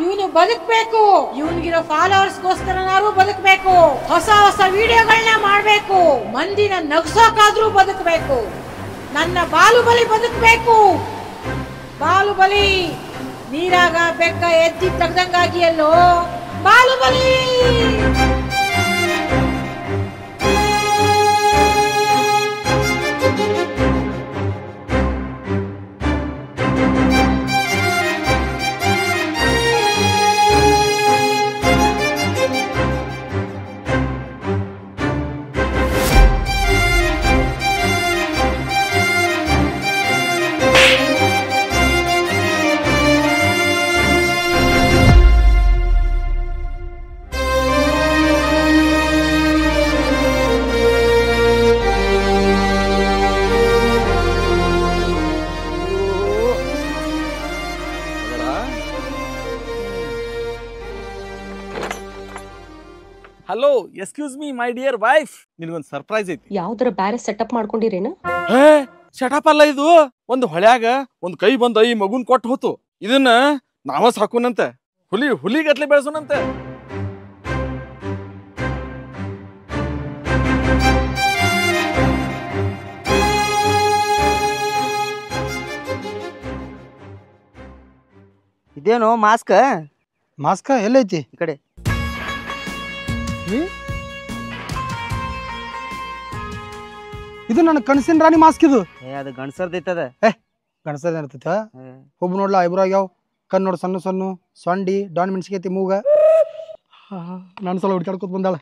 ಇವನು ಬದುಕ್ಬೇಕು, ಇವನ್ಗಿರೋ ಫಾಲೋವರ್ಸ್ಗೋಸ್ಕರನಾದ್ರೂ ಬದುಕ್ಬೇಕು, ಹೊಸ ಹೊಸ ವಿಡಿಯೋಗಳನ್ನ ಮಾಡ್ಬೇಕು, ಮಂದಿನ ನಗ್ಸೋಕಾದ್ರೂ ಬದುಕ್ಬೇಕು. ನನ್ನ ಬಾಲುಬಲಿ ಬದುಕ್ಬೇಕು. ಬಾಲುಬಲಿ ನೀರಾಗ ಬೆಕ್ಕ ಎದ್ದಿ ತೆಗ್ದಂಗಾಗಿಯಲ್ಲೋ ಬಾಲುಬಲಿ. Hello, excuse me my dear wife, ನಿನಗೊಂದು ಸರ್ಪ್ರೈಸ್ ಐತಿ. ಯಾವ್ದರ ಬ್ಯಾರೆ ಸೆಟಪ್ ಮಾಡ್ಕೊಂಡಿರೇನ? ಸೆಟಪ್ ಅಲ್ಲ ಇದು. ಒಂದು ಹೊಳ್ಯಾಗ ಒಂದ್ ಕೈ ಬಂದ ಈ ಮಗುನ್ ಕೊಟ್ಟು ಹೋತು. ಇದನ್ನ ನಾವ ಸಾಕೋನಂತ, ಹುಲಿಗಟ್ಲೆ ಬೆಳೆಸೋನಂತ. ಇದೇನು ಮಾಸ್ಕ ಎಲ್ಲೈತಿ? ಈ ಕಡೆ ಇದು ನನ್ನ ಕನಸಿನ ರಾಣಿ ಮಾಸ್ಕ್. ಇದು ಅದು ಗಣಸರ್ದೈತದ. ಗಣಸದ ಇರ್ತೈತ. ಒಬ್ಬ ನೋಡ್ಲಾ ಐಬ್ರೋ ಆಗ್ಯಾವ, ಕಣ್ ನೋಡ್ ಸಣ್ಣ ಸಣ್ಣ ಸೊಂಡಿ, ಡಾನ್ ಮೆಣಸಿಕೈತಿ ಮೂಗ. ನಾನು ಸಲ ಹುಡ್ಕಾಡ್ಕೊತ ಬಂದಾಳ.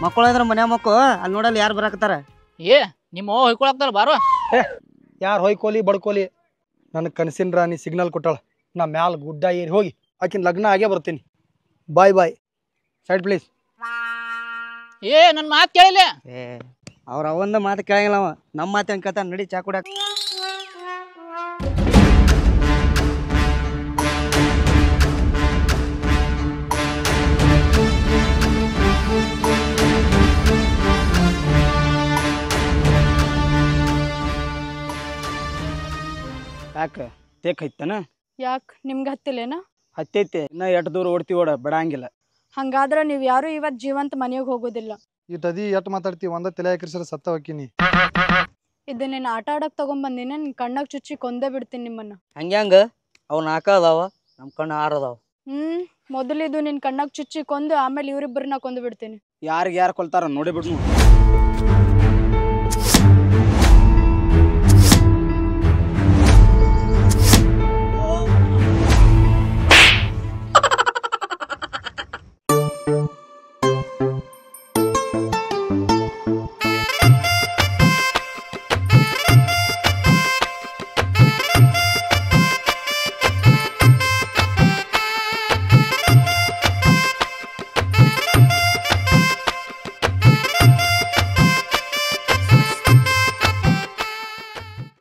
ಮಕ್ಕಳ ಮನ್ಯಾಗ ಮಕ್ಕಳು ಅಲ್ಲಿ ನೋಡಲ್ಲ ಯಾರು ಬರಾಕತ್ತಾರ? ನಿಮ್ಮ ಹೊಯ್ಕೊಳಕ್ತಾರ ಬಾರೋ. ಯಾರು ಹೊಯ್ಕೋಲಿ ಬಡ್ಕೋಲಿ, ನನ್ನ ಕನಸಿನ ರಾಣಿ ಸಿಗ್ನಲ್ ಕೊಟ್ಟಾಳ. ನಾ ಮ್ಯಾಲ ಗುಡ್ಡ ಏರಿ ಹೋಗಿ ಆಕಿನ ಲಗ್ನ ಆಗೇ ಬರ್ತೀನಿ. Bye bye. Side please. ನನ್ನ ಮಾತು ಕೇಳಿಲ್ಲ. ಅವ್ರ ಅವಂದ ಮಾತು ಕೇಳಂಗಿಲ್ಲ ಅವ. ನಮ್ಮ ಮಾತು ಹೆಂಗ್ ಕೇಳ್ತಾನ? ನಡಿ ಚಾ ಕುಡ್ಯಾಕ. ಯಾಕ ತೇಕ್ ಐತನ? ಯಾಕೆ ನಿಮ್ಗೆ ಹತ್ತಿಲ್ಲೇನ? ಹತ್ತೈತಿ. ಇನ್ನ ಎಷ್ಟು ದೂರ ಓಡ್ತೀವಿ ಓಡ ಬಿಡಂಗಿಲ್ಲ. ಹಂಗಾದ್ರೆ ನೀವು ಯಾರು ಇವತ್ತು ಜೀವಂತ ಮನೆಗೆ ಹೋಗೋದಿಲ್ಲ. ಇಟ್ಟದಿ ಎಟ್ ಮಾತಾಡ್ತೀವಿ, ಒಂದ ತಲೆ ಹಾಕಿರ್ಸರ ಸತ್ತ ಹೋಗ್ತೀನಿ. ಇದನ್ನೇನು ಆಟ ಆಡಕ್ ತಗೊಂಡ್ಬಂದಿನ ನಿನ್ ಕಣ್ಣಾಗ ಚುಚ್ಚಿ ಕೊಂದೇ ಬಿಡ್ತೀನಿ ನಿಮ್ಮನ್ನ. ಹಂಗ್ಯಾಂಗ? ಅವ್ ನಾಕ ಅದಾವ, ನಮ್ ಕಣ್ಣು 6 ಅದಾವ. ಮೊದಲಿದು ನಿನ್ ಕಣ್ಣಾಗ ಚುಚ್ಚಿ ಕೊಂದು ಆಮೇಲೆ ಇವ್ರಿಬ್ಬರನ್ನ ಕೊಂದು ಬಿಡ್ತೀನಿ. ಯಾರಿಗೆ ಯಾರು ಕೊಲ್ತಾರ ನೋಡಿ ಬಿಡ್ನು.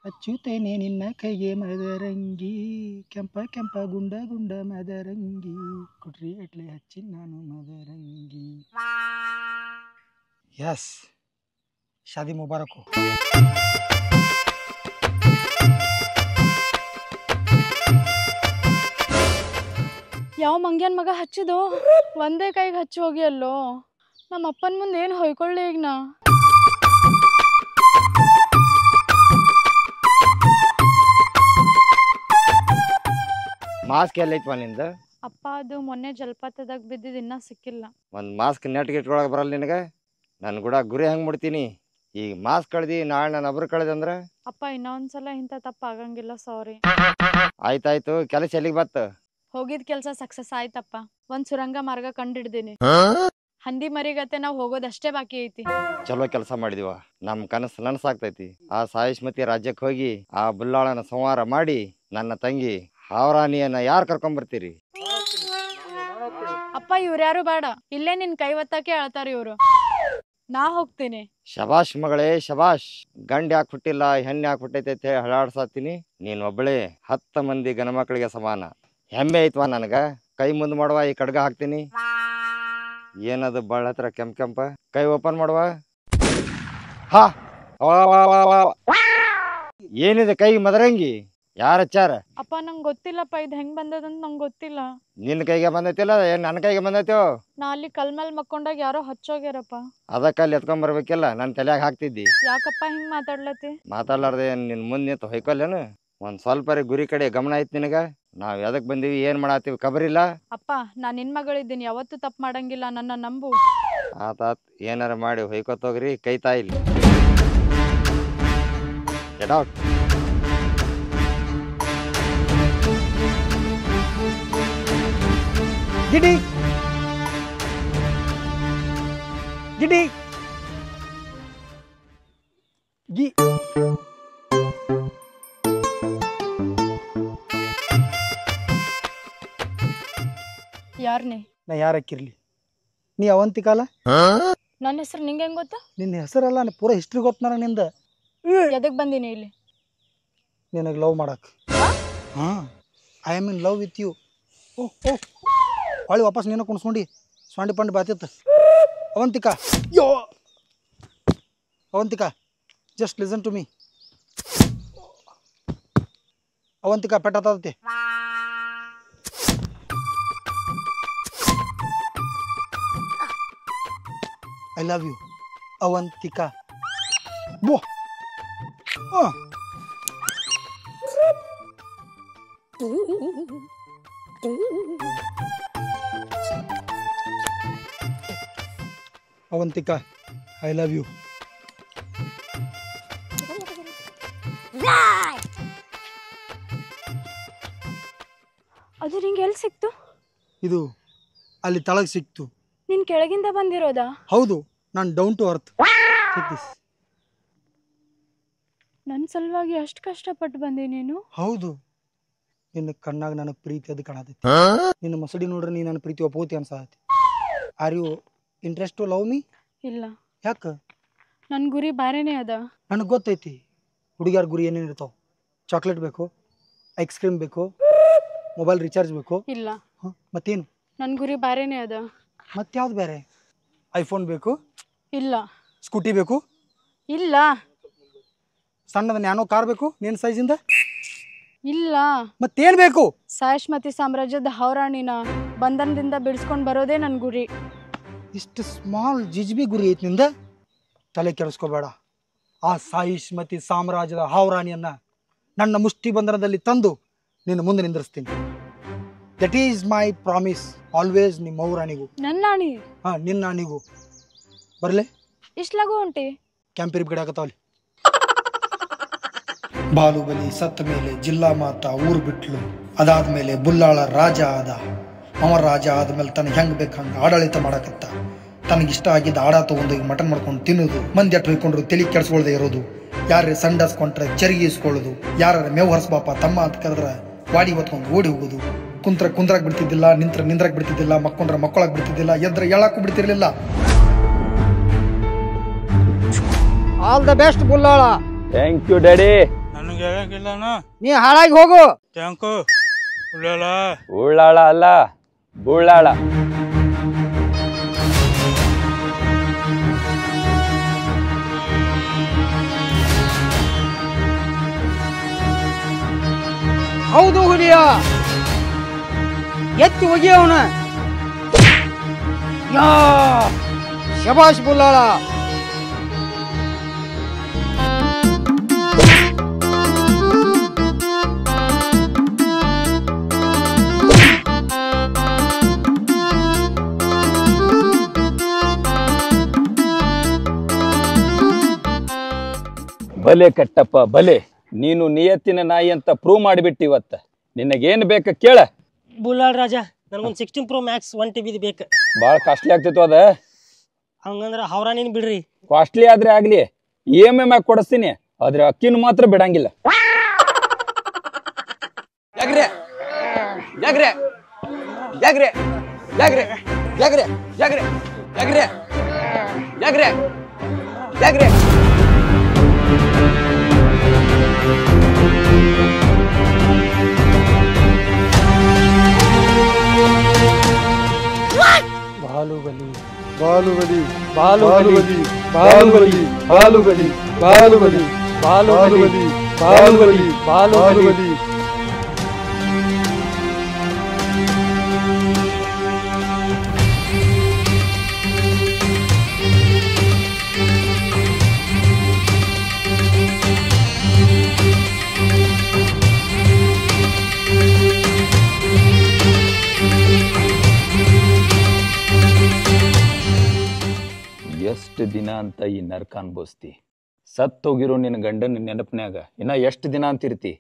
ಅಚ್ಚುತ್ತೇನೆ ನಿನ್ನ ಕೈಗೆ ಮದರಂಗಿ, ಕೆಂಪ ಕೆಂಪ ಗುಂಡ ಗುಂಡ ಮದರಂಗಿ, ಕುಟ್ರಿ ಎಟ್ಲೆ ಹಚ್ಚಿ ನಾನು ಮದರಂಗಿ. ಯಸ್, ಶಾದಿ ಮುಬಾರಕು. ಯಾವ ಮಂಗ್ಯನ್ ಮಗ ಹಚ್ಚಿದೋ ಒಂದೇ ಕೈಗೆ ಹಚ್ಚಿ ಹೋಗಿ ಅಲ್ಲೋ. ನಮ್ಮ ಅಪ್ಪನ ಮುಂದೆ ಏನು ಹೊಯ್ಕೊಳ್ಳಿ ಈಗ ನಾ. ಮಾಸ್ಕ್ ಎಲ್ಲೈತಿ ನಿಂದ? ಅಪ್ಪ ಅದು ಮೊನ್ನೆ ಜಲಪಾತದಾಗ ಬಿದ್ದಿದ್ದು ಇನ್ನ ಸಿಕ್ಕಿಲ್ಲ. ಒಂದು ಮಾಸ್ಕ್ ನೆಟ್ಗೆ ಇಟ್ಕೊಳಕ್ ಬರಲ್ಲ ನಿನಗೆ? ನಾನು ಕೂಡ ಗುರಿ ಹಂಗೆ ಮಾಡ್ತೀನಿ. ಈಗ ಮಾಸ್ ಕಳ್ದಿ ನಾಳೆ ನಾನು ಒಬ್ರು ಕಳ್ದೆ ಅಂದ್ರ ಅಪ್ಪ ಇನ್ನೊಂದ್ಸಲ ಇಂಥ ತಪ್ಪ ಆಗಂಗಿಲ್ಲ ಸಾರಿ. ಆಯ್ತಾಯ್ತು. ಕೆಲಸ ಎಲ್ಲಿಗೆ ಬತ್ತ? ಹೋಗಿದ್ ಕೆಲ್ಸ ಸಕ್ಸಸ್ ಆಯ್ತಪ್ಪ. ಒಂದ್ ಸುರಂಗ ಮಾರ್ಗ ಕಂಡಿಡ್ದೀನಿ. ಹಂದಿ ಮರಿಗತ್ತೆ ನಾವ್ ಹೋಗೋದಷ್ಟೇ ಬಾಕಿ ಐತಿ. ಚಲೋ ಕೆಲಸ ಮಾಡಿದಿವ. ನಮ್ ಕನಸು ನನಸಾಗ್ತೈತಿ. ಆ ಸಾಯಿಷ್ಮತಿ ರಾಜ್ಯಕ್ಕೆ ಹೋಗಿ ಆ ಬುಲ್ಲಾಳನ ಸಂಹಾರ ಮಾಡಿ ನನ್ನ ತಂಗಿ ಹಾವರಾಣಿಯನ್ನ ಯಾರು ಕರ್ಕೊಂಡ್ ಬರ್ತೀರಿ? ಅಪ್ಪ ಇವ್ರ್ಯಾರು ಬೇಡ, ಇಲ್ಲೇ ನಿನ್ ಕೈ ಒತ್ತಕ್ಕೆ ಹೇಳ್ತಾರ ಇವ್ರು. ನಾ ಹೋಗ್ತೀನಿ. ಶಬಾಷ್ ಮಗಳೇ ಶಬಾಷ್. ಗಂಡ್ ಯಾಕೆ ಹುಟ್ಟಿಲ್ಲ ಹೆಣ್ಣು ಯಾಕೆ ಹುಟ್ಟೈತೆ ಹಳಾಡ್ಸಾತೀನಿ. ನೀನ್ ಒಬ್ಬಳೇ 10 ಮಂದಿ ಗಣಮಕ್ಳಿಗೆ ಸಮಾನ. ಹೆಮ್ಮೆ ಐತ್ವಾ ನನಗ. ಕೈ ಮುಂದ್ ಮಾಡುವ, ಈ ಕಡ್ಗ ಹಾಕ್ತೀನಿ. ಏನದು ಬಾಳ ಹತ್ರ ಕೆಂಪ ಕೈ ಓಪನ್ ಮಾಡುವ. ಹಾ ಏನಿದೆ ಕೈ ಮದರಂಗಿ? ಯಾರ ಹಚ್ಚಾರ? ಅಪ್ಪ ನಂಗ್ ಗೊತ್ತಿಲ್ಲಪ್ಪ, ಇದ್ ಹೆಂಗ್ ಬಂದದಂತ ನಂಗ್ ಗೊತ್ತಿಲ್ಲ. ನಿನ್ನ ಕೈಗೆ ಬಂದೈತಿಲ್ಲ, ಏನ್ ನನ್ನ ಕೈಗೆ ಬಂದೈತೋ? ನಾ ಅಲ್ಲಿ ಕಲ್ ಮೇಲ್ ಮಕ್ಕೊಂಡಾಗ ಯಾರೋ ಹಚ್ಚೋಗ್ಯಾರಪ್ಪ. ಅದಕ್ಕೆ ಅಲ್ಲಿ ಎತ್ಕೊಂಡ್ ಬರ್ಬೇಕಿಲ್ಲ, ನನ್ ತಲೆಯಾಗ ಹಾಕ್ತಿದ್ದಿ. ಯಾಕಪ್ಪ ಹಿಂಗ್ ಮಾತಾಡ್ಲತಿ? ಮಾತಾಡ್ಲಾರ್ದೆ ನಿನ್ ಮುಂದ್ ನಿಂತು ಹೊಯ್ಕೊಲ್ಲೇನು? ಒಂದ್ ಸ್ವಲ್ಪ ಗುರಿ ಕಡೆ ಗಮನ ಐತಿ ನಿನಗ? ನಾವ್ ಎದಕ್ ಬಂದಿವಿ, ಏನ್ ಮಾಡಾತೀವಿ ಖಬರಿಲ್ಲ? ಅಪ್ಪ ನಾ ನಿನ್ ಮಗಳಿದ್ದೀನಿ, ಯಾವತ್ತೂ ತಪ್ಪು ಮಾಡಂಗಿಲ್ಲ, ನನ್ನ ನಂಬು. ಆತಾತ್, ಏನಾರ ಮಾಡಿ ಹೊಯ್ಕೊತೋಗ್ರಿ, ಕೈ ತಾಯಿಲಿ. Get out. ಗಿಡಿ ಗಿಡಿ ಗಿ ಯಾರ್ನೇ? ನಾ ಯಾರಕ್ಕಿರ್ಲಿ, ನೀ ಅವಂತಿಕಾಲ? ನನ್ನ ಹೆಸರು ನಿಂಗೆ ಹೆಂಗ್ ಗೊತ್ತಾ? ನಿನ್ನ ಹೆಸರಲ್ಲ, ಪೂರಾ ಹಿಸ್ಟ್ರಿ ಗೊತ್ತ ನನಗೆ ನಿಂದ. ಎದಕ್ ಬಂದಿನಿ ಇಲ್ಲಿ? ನಿನಗೆ ಲವ್ ಮಾಡಕ್. ಹಾ, I am in love with you. Oh oh, ಹೊಳ್ಳಿ ವಾಪಸ್ ನೀನು ಕುಣಿಸ್ಕೊಂಡು ಸ್ವಾಂಡಿ ಪಂಡಿ ಬಾತಿತ್ತು. Avantika, yo Avantika, just listen to me. Avantika ಪೆಟ್ಟಾತತಿ. I love you Avantika. ಬೋ ಅವಂತಿಕಾ, ಐ ಲವ್ ಯು. ಅದು ನಿಂಗೆ ಎಲ್ಲಿ ಸಿಕ್ತು? ಇದು ಅಲ್ಲಿ ತಳಗ್ ಸಿಕ್ತು. ನೀನ್ ಕೆಳಗಿಂದ ಬಂದಿರೋದಾ? ಹೌದು, ನಾನು ಡೌನ್ ಟು ಅರ್ತ್. ನನ್ನ ಸಲುವಾಗಿ ಅಷ್ಟು ಕಷ್ಟಪಟ್ಟು ಬಂದೆ ನೀನು? ಹೌದು, ನಿನ್ನ ಕಣ್ಣಾಗ ನನಗೆ ಪ್ರೀತಿ ಅದು ಕಾಣತೈತಿ. ನಿನ್ನ ಮಸಡಿ ನೋಡ್ರೆ ನೀ ನನ್ನ ಪ್ರೀತಿ ಒಪ್ಪೋತಿ ಅನ್ಸಾತಿ. Are you interest to love me? ಇಲ್ಲ. ಯಾಕ? ನನ್ನ ಗುರಿ ಬೇರೆನೇ ಅದ. ನನಗೆ ಗೊತ್ತೈತಿ ಹುಡುಗಿಯಾರ ಗುರಿ ಏನೇನು ಇರ್ತಾವ. ಚಾಕ್ಲೇಟ್ ಬೇಕು, ಐಸ್ ಕ್ರೀಮ್ ಬೇಕು, ಮೊಬೈಲ್ ರೀಚಾರ್ಜ್ ಬೇಕು. ಇಲ್ಲ. ಮತ್ತೇನು? ನನ್ನ ಗುರಿ ಬೇರೆನೇ ಅದ. ಮತ್ಯಾವ್ದು ಬೇರೆ? ಐಫೋನ್ ಬೇಕು? ಇಲ್ಲ. ಸ್ಕೂಟಿ ಬೇಕು? ಇಲ್ಲ. ಸಣ್ಣದ ನ್ಯಾನೋ ಕಾರ್ ಬೇಕು ನಿನ್ನ ಸೈಜಿಂದ? ಇಲ್ಲ. ಮತ್ತೇನು ಬೇಕು? ಸಾಯಿಷ್ಮತಿ ಸಾಮ್ರಾಜ್ಯದ ಹೌರಾಣಿನ ಬಂಧನದಿಂದ ಬಿಡಿಸ್ಕೊಂಡು ಬರೋದೇ ನನ್ನ ಗುರಿ. ಇಷ್ಟು ಸ್ಮಾಲ್ ಜಿಜ್ಬಿ ಗುರಿ ಐತಿ ನಿಂದ? ತಲೆ ಕೆಡಿಸ್ಕೋಬೇಡ. ಆ ಸಾಯಿಷ್ಮತಿ ಸಾಮ್ರಾಜ್ಯದ ಹೌರಾಣಿಯನ್ನ ನನ್ನ ಮುಷ್ಟಿ ಬಂಧನದಲ್ಲಿ ತಂದು ನಿನ್ನ ಮುಂದೆ ನಿಂದಿರಿಸ್ತೀನಿ. That is my promise. Always ನಿಮ್ಮ ಹೌರಾಣಿಗೂ. ನನ್ನ ಆಣಿ? ಹಾ, ನಿನ್ನ ಆಣಿಗೂ. ಬರ್ಲೆ? ಇಷ್ಟು ಲಗು ಹೊಂಟಿ? ಕ್ಯಾಂಪಿರಿ ಗಿಡ ಆಗತ್ತಾವಲ್ಲಿ. ಬಾಲುಬಲಿ ಸತ್ತ ಮೇಲೆ ಜಿಲ್ಲಾ ಮಾತ ಊರು ಬಿಟ್ಲು. ಅದಾದ್ಮೇಲೆ ಬುಲ್ಲಾಳ ರಾಜ ಆದ. ಅವ ರಾಜ ಆದ್ಮೇಲೆ ತನಗೆ ಹೆಂಗ್ ಬೇಕು ಹಂಗ ಆಡಳಿತ ಮಾಡಕತ್ತ. ತನಗಿಷ್ಟ ಆಗಿದ್ದ ಆಡ ತಗೊಂಡೋಗಿ ಮಟನ್ ಮಾಡ್ಕೊಂಡು ತಿನ್ನೋದು, ಮಂದಿ ಅಟ್ ಹೊಯ್ಕೊಂಡ್ರು ತಲೆ ಕೆಡ್ಸ್ಕೊಳ್ದೆ ಇರೋದು, ಯಾರೇ ಸಂಡಾಸ್ಕೊಂಡ್ರೆ ಚರಿಗಿಸ್ಕೊಳ್ಳೋದು, ಯಾರ ಮೇವು ಹರ್ಸ್ಬಾಪ ತಮ್ಮ ಅಂತ ಕರೆದ್ರೆ ವಾಡಿ ಹೊತ್ಕೊಂಡು ಓಡಿ ಹೋಗೋದು, ಕುಂದ್ರಾಕ್ ಬಿಡ್ತಿದ್ದಿಲ್ಲ, ನಿಂದ್ರಾಕ್ ಬಿಡ್ತಿದ್ದಿಲ್ಲ, ಮಕ್ಕೊಂಡ್ರೆ ಮಕ್ಕಳಾಗ್ ಬಿಡ್ತಿದ್ದಿಲ್ಲ, ಎದ್ರೆ ಎಳಕ್ಕೂ ಬಿಡ್ತಿರ್ಲಿಲ್ಲ. ಆಲ್ ದ ಬೆಸ್ಟ್ ಬುಲ್ಲಾಳ. Thank you daddy. ನನಗೆ ಹೇಳಂಗಿಲ್ಲ, ನೀ ಹಾಳಾಗಿ ಹೋಗು. Thank you Ullal. ಉಳ್ಳಾಳ ಅಲ್ಲ, ಬುಳ್ಳಾಳ. ಹೌದು ಹುಲಿಯ, ಎತ್ತಿ ಹೋಗಿ ಅವನ. ಶಬಾಷ್ ಬುಲ್ಲಾಳ. ಬಲೆ ಕಟ್ಟಪ್ಪ ಬಲೆ, ನೀನು ನಿಯತ್ತಿನ ನಾಯಿ ಅಂತ ಪ್ರೂವ್ ಮಾಡಿಬಿಟ್ಟು ಇವತ್ತ. ನಿನಗೇನು ಬೇಕು ಕೇಳ. ಬುಲ್ಲಾಳ್ ರಾಜ, ನನಗೊಂದು 16 Pro Max 1 TB ಬೇಕು. ಭಾಳ ಕಾಸ್ಟ್ಲಿ ಆಗ್ತಿತ್ತು ಅದ. ಹಂಗಂದ್ರೆ ಅವ್ರ ನೀನು ಬಿಡ್ರಿ. ಕಾಸ್ಟ್ಲಿ ಆದ್ರೆ ಆಗ್ಲಿ, EMI ಮ್ಯಾಗ ಕೊಡಿಸ್ತೀನಿ, ಆದ್ರೆ ಅಕ್ಕಿನ ಮಾತ್ರ ಬಿಡಂಗಿಲ್ಲ. ಯಾಕ್ರೆ ಯಾಕ್ರೆ ಯಾಕ್ರೆ ಯಾಕ್ರೆ ಯಾಕ್ರೆ ಯಾಕ್ರೆ ಯಾಕ್ರೆ ಯಾಕ್ರೆ ಯಾಕ್ರೆ ಬಾಹುಬಲಿ ಬಾಹುಬಲಿ ಬಾಹುಬಲಿ ಬಾಹುಬಲಿ ಬಾಹುಬಲಿ ಬಾಹುಬಲಿ ಬಾಹುಬಲಿ ಬಾಹುಬಲಿ ಬಾಹುಬಲಿ. ಎಷ್ಟು ದಿನ ಅಂತ ಈ ನರ್ಕ ಅನ್ಭವಿಸ್ತಿ? ಸತ್ತೋಗಿರೋ ನಿನ್ನ ಗಂಡನ ನೆನಪನ್ಯಾಗ ಇನ್ನ ಎಷ್ಟು ದಿನ ಅಂತಿರ್ತಿ?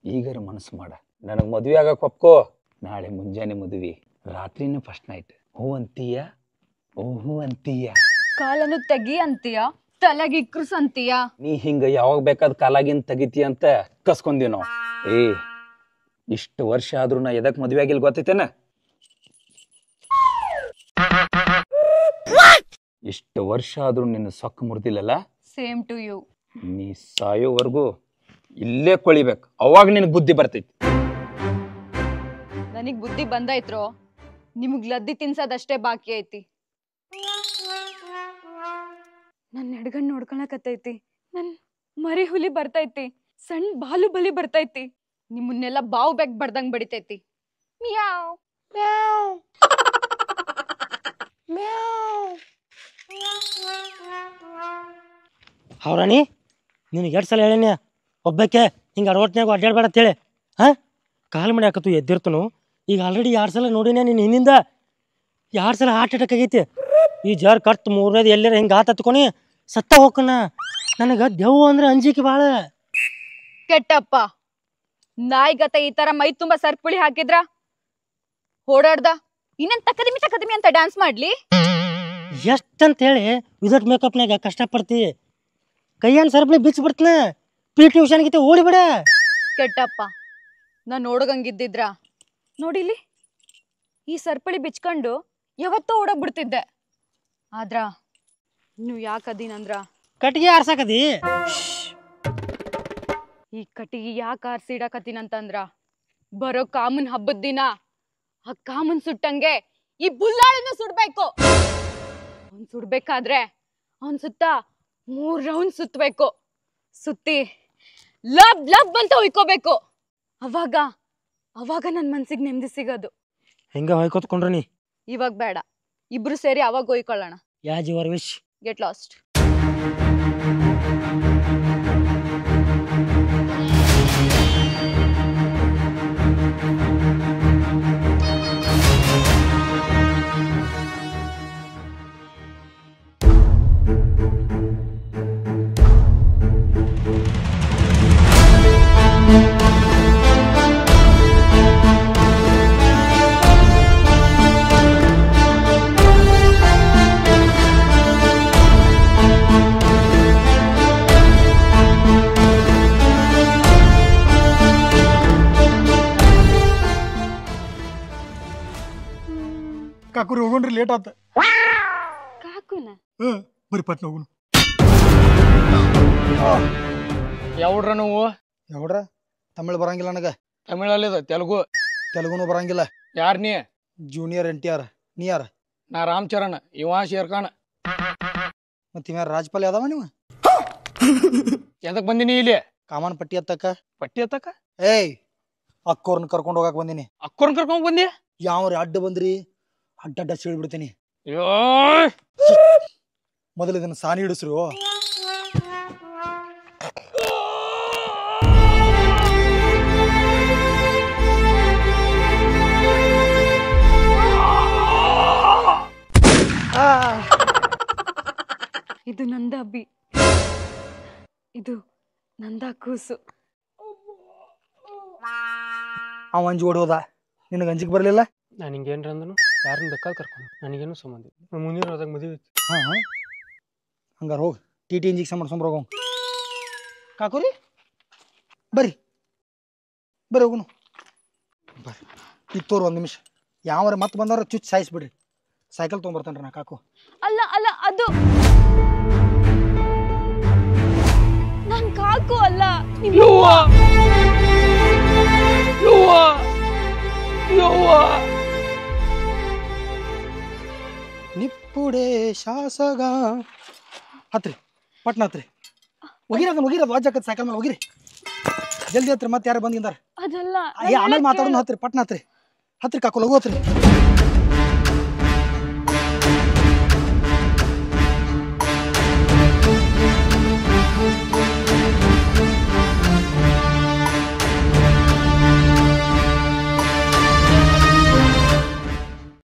ಈಗರ ಮನಸ್ಸು ಮಾಡ, ನನಗೆ ಮದುವೆ ಆಗಕ್ಕೆ ಒಪ್ಕೋ. ನಾಳೆ ಮುಂಜಾನೆ ಮದುವೆ, ರಾತ್ರಿನ ಫಸ್ಟ್ ನೈಟ್. ಹೂ ಅಂತೀಯ? ಹೂ ಅಂತೀಯ? ಕಾಲನ್ನು ತೆಗಿ ಅಂತೀಯ, ತಲೆಗೆ ಇಕ್ರಸ್ ಅಂತೀಯ. ನೀ ಹಿಂಗ ಯಾವಾಗ ಬೇಕಾದ ಕಾಲಾಗಿನ್ ತೆಗಿತೀಯ ಅಂತ ಕಸ್ಕೊಂದಿವ್ ನಾವು. ಇಷ್ಟು ವರ್ಷ ಆದ್ರೂ ನಾ ಎದಕ್ ಮದುವೆ ಆಗಿಲ್ ಗೊತ್ತೈತೇನ? ಇಷ್ಟು ವರ್ಷ ಆದ್ರೂ ನಿನ್ನ ಸೊಕ್ಕ ಮುರಿದಿಲ್ಲಲ್ಲ? Same to you. ನೀ ಸಾಯೋವರೆಗೂ ಇಲ್ಲೇ ಕೊಳಿಬೇಕು, ಅವಾಗ ನಿನಗೆ ಬುದ್ಧಿ ಬರ್ತೈತಿ. ನನಗ್ ಬುದ್ಧಿ ಬಂದೈತ್ರೋ, ನಿಮಗ್ ಲದ್ದಿ ತಿನ್ಸೋದಷ್ಟೇ ಬಾಕಿ ಐತಿ. ನನ್ ಎಡ್ಗಣ್ ನೋಡ್ಕೊಳಕತ್ತೈತಿ, ನನ್ ಮರಿ ಹುಲಿ ಬರ್ತೈತಿ, ಸಣ್ಣ ಬಾಹುಬಲಿ ಬರ್ತೈತಿ. ನಿಮ್ಮನ್ನೆಲ್ಲ ಬಾವು ಬೆಕ್ ಬಡ್ದಂಗ್ ಬಡಿತೈತಿ. ಮಿಯಾವ್ ಮ್ಯಾವ್ ಮ್ಯಾವ್. ಅವ್ರಾಣಿ, ನಿನಗೆ 2 ಸಲ ಹೇಳಿನಿ ಒಬ್ಬಕ್ಕೆ ಹಿಂಗೆ ಅಡವಟ್ನಾಗ ಅಡ್ಡಾಡ್ಬೇಡ ಅಂತೇಳಿ. ಹಾಂ, ಕಾಲು ಮನೆ ಹಾಕತ್ತು ಎದ್ದಿರ್ತನು. ಈಗ ಆಲ್ರೆಡಿ 2 ಸಲ ನೋಡಿನೇ ನೀನು ಹಿಂದಿಂದ. 2 ಸಲ ಹಾರ್ಟ್ ಅಟ್ಯಾಕ್ ಆಗೈತಿ. ಈ ಜರ್ ಕಟ್ 3ನೇದು ಎಲ್ಲರ ಹಿಂಗೆ ಹತ್ಕೊನಿ ಸತ್ತ ಹೋಗ್ಕಣ. ನನಗೆ ದೆವ್ವ ಅಂದ್ರೆ ಅಂಜಿಕೆ ಭಾಳ. ಕೆಟ್ಟಪ್ಪ, ನಾಯಿಗತ ಈ ತರ ಮೈ ತುಂಬಾ ಸರ್ಪುಳಿ ಹಾಕಿದ್ರ ಓಡಾಡ್ದ ಇನ್ನೇನ್ ತಕದಿಮಿ ಅಂತ ಡ್ಯಾನ್ಸ್ ಮಾಡ್ಲಿ? ಎಷ್ಟಂತ ಹೇಳಿ ವಿದೌಟ್ ಮೇಕಪ್ನಾಗ ಕಷ್ಟಪಡ್ತಿ. ಕೈಯನ್ ಸರ್ಪಳಿ ಬಿಚ್ಚ ಬಿಡ್ತನ. PT ಉಷಾನ್ಗಿತೆ ಓಡಿಬಿಡ. ಕೆಟ್ಟಪ್ಪ, ನಾ ನೋಡಗಂಗಿದ್ದಿದ್ರ ನೋಡಿಲಿ ಈ ಸರ್ಪಳಿ ಬಿಚ್ಕೊಂಡು ಯಾವತ್ತೋ ಓಡೋಗ್ಬಿಡ್ತಿದ್ದೆ. ಆದ್ರ ನೀವು ಯಾಕದೀನಂದ್ರ ಕಟ್ಟಿಗೆ ಆರ್ಸಾಕದಿ. ಈ ಕಟ್ಟಿಗೆ ಯಾಕೆ ಆರ್ಸಿಡಕತ್ತೀನಂತಂದ್ರ ಬರೋ ಕಾಮನ್ ಹಬ್ಬದ ದಿನ ಆ ಕಾಮನ್ ಸುಟ್ಟಂಗೆ ಈ ಬುಲ್ಲಾಳನ್ನ ಸುಡ್ಬೇಕು. ಅವ್ನ್ ಸುಡ್ಬೇಕಾದ್ರೆ ಅವನ್ ಸುತ್ತ 3 ರೌಂಡ್ ಸುತ್ತಬೇಕು. ಸುತ್ತಿ ಲಬ್ ಲಬ್ ಅಂತ ಹೊಯ್ಕೋಬೇಕು. ಅವಾಗ ನನ್ ಮನ್ಸಿಗೆ ನೆಮ್ಮದಿ ಸಿಗೋದು. ಹೆಂಗ ಹೊಯ್ಕೋತ್ಕೊಂಡ್ರ ನೀ? ಇವಾಗ ಬೇಡ, ಇಬ್ರು ಸೇರಿ ಅವಾಗ ಹೊಯ್ಕೊಳ್ಳೋಣ. As your wish. Get lost. ಕಾಕುರಿ ಹೋಗೋಣ್ರಿ, ಲೇಟ್ ಆತ. ಕಾಕುನ ಬರಿ ಪಟ್ನ ಹೋಗುನು. ಯಾವ್ಡ್ರ ನಾವು? ಯಾವ್ಡ್ರ? ತಮಿಳ್ ಬರಂಗಿಲ್ಲ ನನಗ. ತಮಿಳಲ್ಲಿದ ತೆಲುಗುನು ಬರಂಗಿಲ್ಲ. ಯಾರ್ ನೀ? Junior NTR. ನೀ ಯಾರ? ನಾ ರಾಮಚರಣ್, ಇವ ಶೇರ್ಖಾನ್. ಮತ್ ಇವ್ಯಾರ ರಾಜ್ಪಾಲ್ ಯಾದವ ನೀವು? ಎದಕ್ ಬಂದಿನಿ ಇಲ್ಲಿ? ಕಾಮನ್ ಪಟ್ಟಿ ಹತ್ತಕ್ಕ. ಪಟ್ಟಿ ಹತ್ತಕ್ಕ? ಅಕ್ಕೋರ್ನ ಕರ್ಕೊಂಡ್ ಹೋಗಾಕ್ ಬಂದಿನಿ. ಅಕ್ಕೋರ್ನ ಕರ್ಕೊಂಡ್ ಬಂದಿ? ಯಾವ್ರಿ ಅಡ್ಡ ಬಂದ್ರಿ? ಅಡ್ಡ ಸೀಳ್ಬಿಡ್ತೀನಿ. ಮೊದಲು ಇದನ್ನ ಸಾನಿ ಹಿಡಿಸ್ರು. ಇದು ನಂದ ಅಬ್ಬಿ. ಇದು ನಂದ ಕೂಸು. ಅವ ಅಂಜಿ ಓಡೋದ, ನಿನಗೆ ಅಂಜಿಗೆ ಬರಲಿಲ್ಲ? ನಾನು ಹಿಂಗೇನ್ರ ಅಂದನು ಯಾರನ್ನ ಬೇಕಾದ್ರೆ ಕರ್ಕೊಂಡು ನನಗೇನು ಸಂಬಂಧ ಇಲ್ಲ. ಮುಂದಿನ ಹೋದಾಗ ಮದುವೆ ಐತಿ. ಹಾಂ ಹಂಗಾರೆ ಹೋಗಿ ಟಿ ಇಂಜೆಕ್ಷನ್ ಮಾಡ್ಸ್ಕೊಂಬರ ಹೋಗು. ಕಾಕುರಿ ಬರ್ರಿ ಬರ್ರಿ ಹೋಗುನು ಬರ್ರಿ. ಇತ್ತೋರು ಒಂದು ನಿಮಿಷ ಯಾವಾರ ಮತ್ತೆ ಬಂದವ್ರ ಚುಚ್ಚಿ ಸಾಯಿಸ್ಬಿಡ್ರಿ. ಸೈಕಲ್ ತೊಗೊಂಬರ್ತಾನ್ರಿ ನಾ ಕಾಕು. ಅಲ್ಲ ಅಲ್ಲ, ಅದು ನನ್ ಕಾಕು ಅಲ್ಲ. ನಿಪ್ಪುಡೆ ಶಾಸಗ ಹತ್ರಿ ಪಟ್ನ ಹತ್ರಿ. ಒಗಿರೋದು ವಾಜಾಕತ್ ಸೈಕಲ್ ಮೇಲೆ ಹೋಗಿರಿ ಜಲ್ದಿ ಹತ್ರಿ. ಮತ್ತೆ ಯಾರು ಬಂದಿಂದಾರ ಅದಲ್ಲ ಆಮೇಲೆ ಮಾತಾಡೋಣ. ಹತ್ರಿ ಪಟ್ನ ಹತ್ರಿ ಕಾಕು ಲಘು ಹತ್ರಿ.